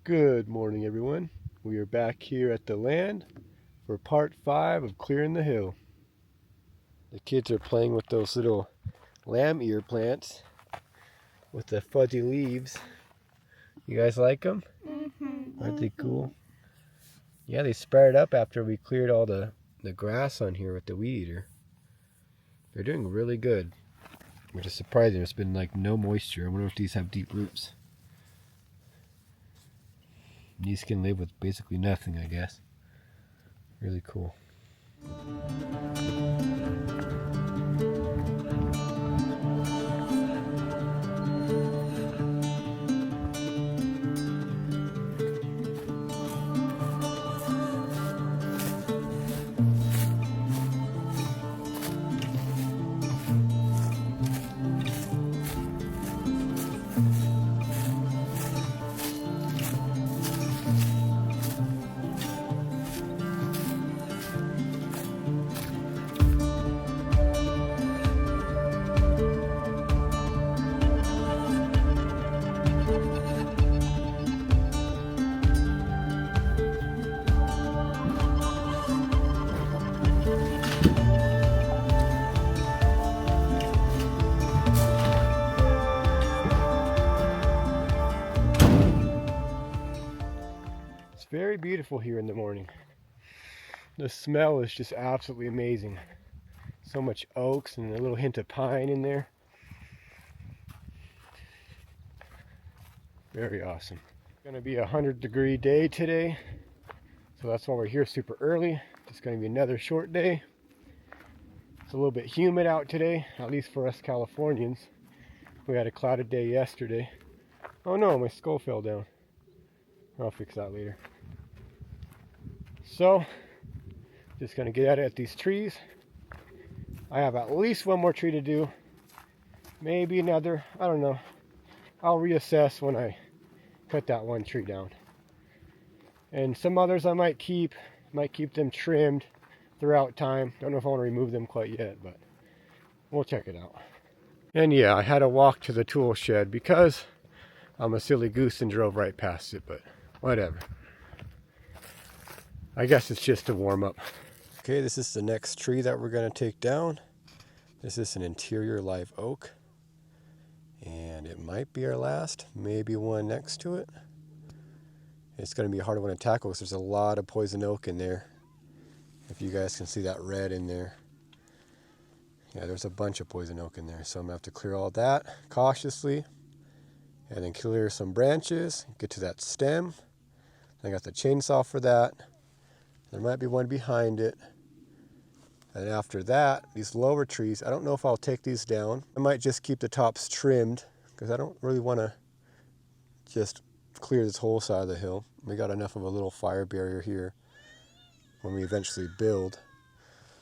Good morning, everyone. We are back here at the land for part 5 of clearing the hill. The kids are playing with those little lamb ear plants with the fuzzy leaves. You guys like them? Aren't they cool? Yeah, they sprouted up after we cleared all the grass on here with the weed eater. They're doing really good, which is surprising. There's been like no moisture. I wonder if these have deep roots. These can live with basically nothing, I guess. Really cool. It's very beautiful here in the morning. The smell is just absolutely amazing. So much oaks and a little hint of pine in there. Very awesome. It's going to be a 100-degree day today, so that's why we're here super early. It's going to be another short day. It's a little bit humid out today, at least for us Californians. We had a clouded day yesterday. Oh no, my skull fell down. I'll fix that later. So, just going to get at it at these trees. I have at least one more tree to do. Maybe another. I don't know. I'll reassess when I cut that one tree down. And some others I might keep them trimmed throughout time. Don't know if I want to remove them quite yet, but we'll check it out. And yeah, I had to walk to the tool shed because I'm a silly goose and drove right past it, but whatever. I guess it's just a warm up. Okay, this is the next tree that we're going to take down. This is an interior live oak. And it might be our last, maybe one next to it. It's going to be a hard one to tackle because there's a lot of poison oak in there. If you guys can see that red in there. Yeah, there's a bunch of poison oak in there. So I'm going to have to clear all that cautiously. And then clear some branches, get to that stem. I got the chainsaw for that. There might be one behind it. And after that, these lower trees, I don't know if I'll take these down. I might just keep the tops trimmed because I don't really want to just clear this whole side of the hill. We got enough of a little fire barrier here when we eventually build.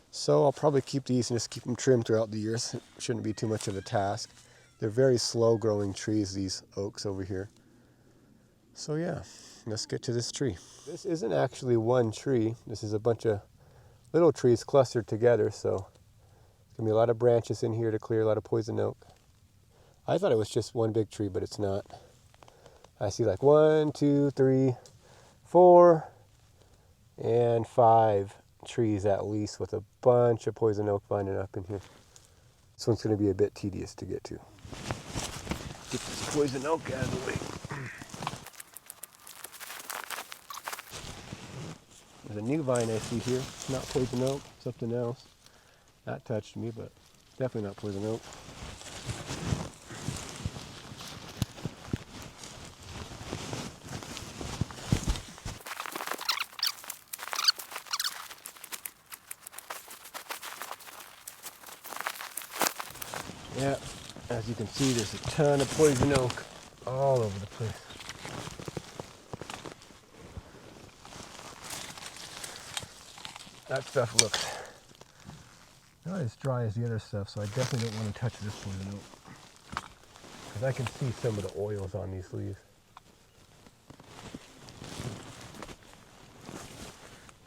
So I'll probably keep these and just keep them trimmed throughout the years. It shouldn't be too much of a task. They're very slow growing trees, these oaks over here. So yeah, let's get to this tree. This isn't actually one tree. This is a bunch of little trees clustered together, so there's gonna be a lot of branches in here to clear, a lot of poison oak. I thought it was just one big tree, but it's not. I see like 1, 2, 3, 4, and 5 trees at least with a bunch of poison oak binding up in here. This one's gonna be a bit tedious to get to. Get this poison oak out of the way. There's a new vine I see here. It's not poison oak, something else. That touched me, but definitely not poison oak. Yeah, as you can see, there's a ton of poison oak all over the place. That stuff looks not as dry as the other stuff, so I definitely don't want to touch this poison oak because I can see some of the oils on these leaves.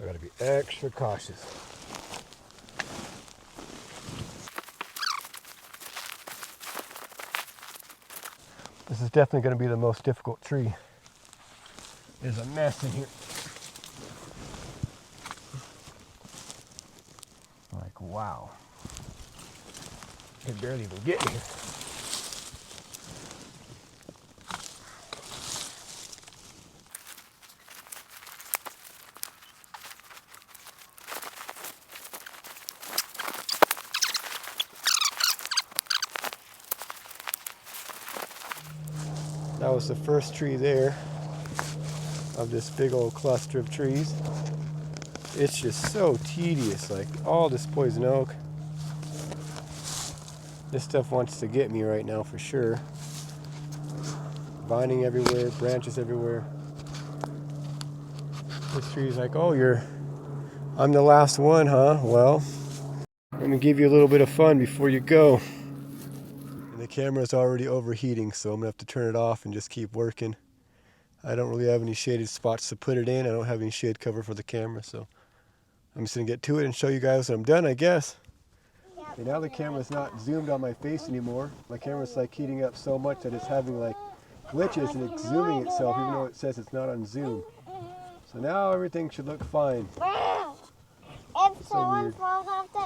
I gotta be extra cautious. This is definitely going to be the most difficult tree. There's a mess in here. Like, wow. I can barely even get here. That was the first tree there of this big old cluster of trees. It's just so tedious, like all this poison oak. This stuff wants to get me right now for sure. Vining everywhere, branches everywhere. This tree's like, oh, I'm the last one, huh? Well, let me give you a little bit of fun before you go. And the camera's already overheating, so I'm gonna have to turn it off and just keep working. I don't really have any shaded spots to put it in. I don't have any shade cover for the camera, so I'm just gonna get to it and show you guys when I'm done, I guess. Okay, now the camera's not zoomed on my face anymore. My camera's like heating up so much that it's having like glitches and it's zooming itself even though it says it's not on zoom. So now everything should look fine. It's so weird.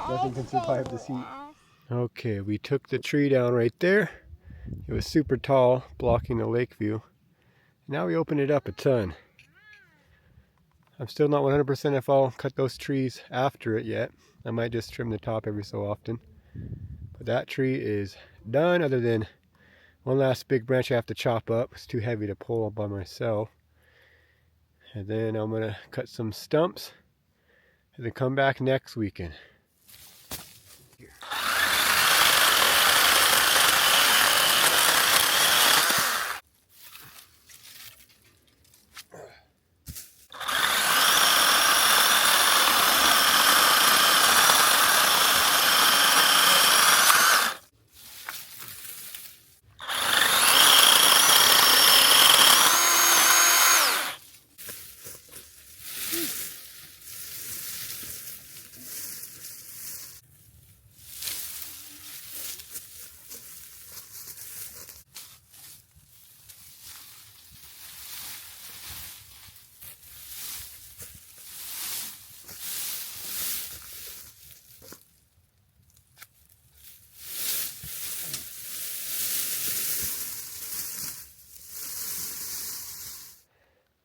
Nothing can survive this heat. Okay, we took the tree down right there. It was super tall, blocking the lake view. Now we open it up a ton. I'm still not 100% if I'll cut those trees after it yet. I might just trim the top every so often. But that tree is done, other than one last big branch I have to chop up. It's too heavy to pull by myself. And then I'm going to cut some stumps and then come back next weekend.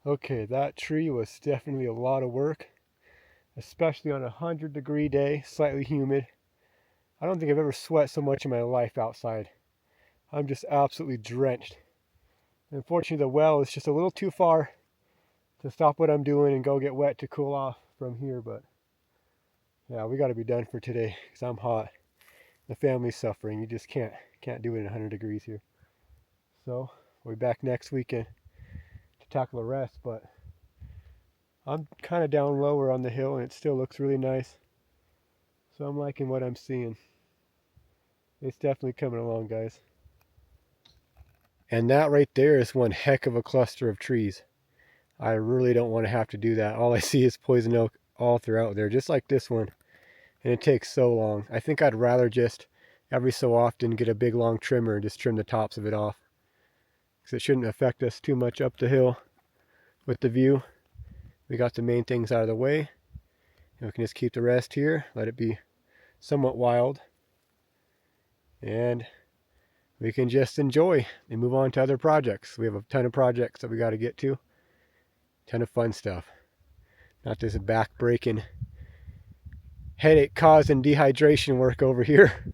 Okay, that tree was definitely a lot of work, especially on a 100-degree day, slightly humid. I don't think I've ever sweat so much in my life outside. I'm just absolutely drenched. Unfortunately, the well is just a little too far to stop what I'm doing and go get wet to cool off from here, but yeah, we got to be done for today because I'm hot. The family's suffering. You just can't do it in 100 degrees here. So we'll be back next weekend to tackle the rest, but I'm kind of down lower on the hill and it still looks really nice. So I'm liking what I'm seeing. It's definitely coming along, guys. And that right there is one heck of a cluster of trees. I really don't want to have to do that. All I see is poison oak all throughout there, just like this one. And it takes so long. I think I'd rather just every so often get a big long trimmer and just trim the tops of it off. Because it shouldn't affect us too much up the hill with the view. We got the main things out of the way. And we can just keep the rest here, let it be somewhat wild. And we can just enjoy and move on to other projects. We have a ton of projects that we got to get to. Ton of fun stuff. Not this back-breaking, headache-causing dehydration work over here.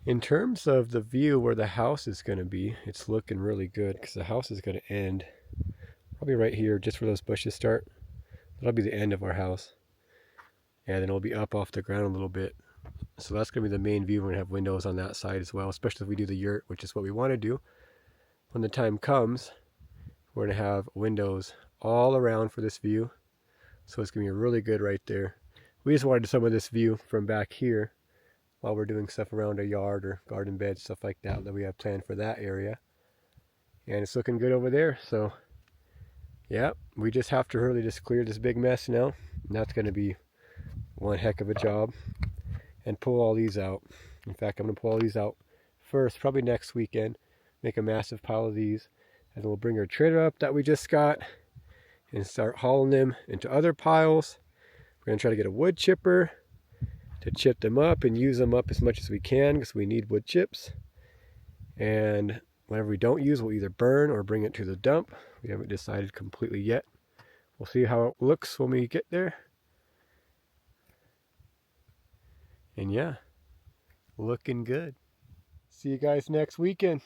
In terms of the view where the house is going to be, it's looking really good because the house is going to end probably right here, just where those bushes start. That'll be the end of our house. And then it'll be up off the ground a little bit. So that's going to be the main view. We're going to have windows on that side as well, especially if we do the yurt, which is what we want to do. When the time comes, we're going to have windows all around for this view. So it's going to be really good right there. We just wanted some of this view from back here while we're doing stuff around our yard or garden beds, stuff like that we have planned for that area. And it's looking good over there. So yeah, we just have to really just clear this big mess now. And that's going to be one heck of a job. and pull all these out. In fact, I'm going to pull all these out first, probably next weekend, make a massive pile of these, and then we'll bring our trailer up that we just got and start hauling them into other piles. We're going to try to get a wood chipper to chip them up and use them up as much as we can because we need wood chips. And whatever we don't use, we'll either burn or bring it to the dump. We haven't decided completely yet. We'll see how it looks when we get there. And yeah, looking good. See you guys next weekend.